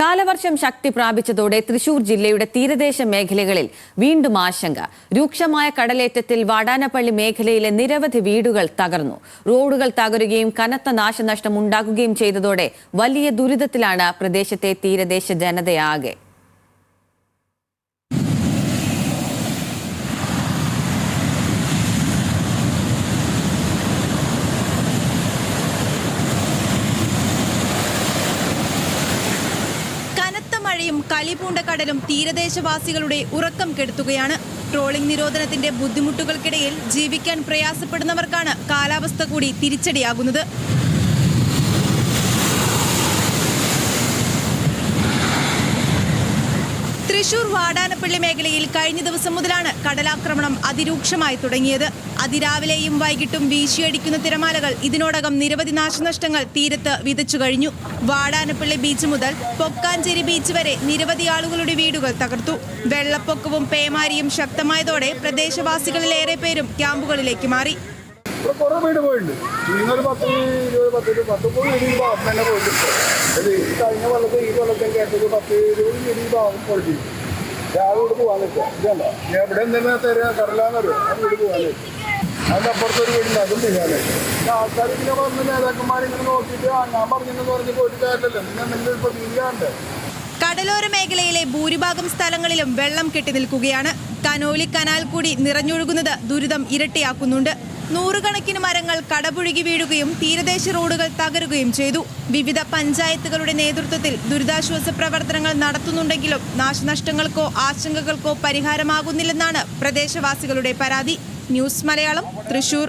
കാലവർഷം ശക്തി പ്രാപിച്ചതോടെ തൃശൂർ ജില്ലയുടെ തീരദേശ മേഖലകളിൽ വീണ്ടും ആശങ്ക. രൂക്ഷമായ കടലേറ്റത്തിൽ വാടാനപ്പള്ളി മേഖലയിലെ നിരവധി വീടുകൾ തകർന്നു. റോഡുകൾ തകരുകയും കനത്ത നാശനഷ്ടം ഉണ്ടാകുകയും ചെയ്തതോടെ വലിയ ദുരിതത്തിലാണ് പ്രദേശത്തെ തീരദേശ ജനതയാകെ. മഴയും കലിപൂണ്ട കടലും തീരദേശവാസികളുടെ ഉറക്കം കെടുത്തുകയാണ്. ട്രോളിംഗ് നിരോധനത്തിന്റെ ബുദ്ധിമുട്ടുകൾക്കിടയിൽ ജീവിക്കാൻ പ്രയാസപ്പെടുന്നവർക്കാണ് കാലാവസ്ഥ കൂടി തിരിച്ചടിയാകുന്നത്. തൃശൂർ വാടാനപ്പള്ളി മേഖലയിൽ കഴിഞ്ഞ ദിവസം മുതലാണ് കടലാക്രമണം അതിരൂക്ഷമായി തുടങ്ങിയത്. അതിരാവിലെയും വൈകിട്ടും വീശിയടിക്കുന്ന തിരമാലകൾ ഇതിനോടകം നിരവധി നാശനഷ്ടങ്ങൾ തീരത്ത് വിതച്ചു കഴിഞ്ഞു. വാടാനപ്പള്ളി ബീച്ച് മുതൽ പൊക്കാഞ്ചേരി ബീച്ച് വരെ നിരവധി ആളുകളുടെ വീടുകൾ തകർത്തു. വെള്ളപ്പൊക്കവും പേമാരിയും ശക്തമായതോടെ പ്രദേശവാസികളിലേറെ പേരും ക്യാമ്പുകളിലേക്ക് മാറി. എവിടെ എന്തെങ്കിലും കടലാന്നറിയോ വീട് പോകാൻ അതിനപ്പുറത്തൊരു വീടില്ല, അതും ചെയ്യാനേ. ആൾക്കാർ ഇങ്ങനെ പറഞ്ഞ് നേതാക്കന്മാരിങ്ങനെ നോക്കിയിട്ട് ഞാൻ പറഞ്ഞെന്ന് പറഞ്ഞ് പോയിട്ട് കാര്യമല്ലോ. നിങ്ങൾ എന്തെങ്കിലും ഇപ്പൊ തീരാണ്ട്. കടലോര മേഖലയിലെ ഭൂരിഭാഗം സ്ഥലങ്ങളിലും വെള്ളം കെട്ടി നിൽക്കുകയാണ്. കനോലി കനാൽ കൂടി നിറഞ്ഞൊഴുകുന്നത് ദുരിതം ഇരട്ടിയാക്കുന്നുണ്ട്. നൂറുകണക്കിന് മരങ്ങൾ കടപുഴകി വീഴുകയും തീരദേശ റോഡുകൾ തകരുകയും ചെയ്തു. വിവിധ പഞ്ചായത്തുകളുടെ നേതൃത്വത്തിൽ ദുരിതാശ്വാസ പ്രവർത്തനങ്ങൾ നടത്തുന്നുണ്ടെങ്കിലും നാശനഷ്ടങ്ങൾക്കോ ആശങ്കകൾക്കോ പരിഹാരമാകുന്നില്ലെന്നാണ് പ്രദേശവാസികളുടെ പരാതി. ന്യൂസ് മലയാളം, തൃശൂർ.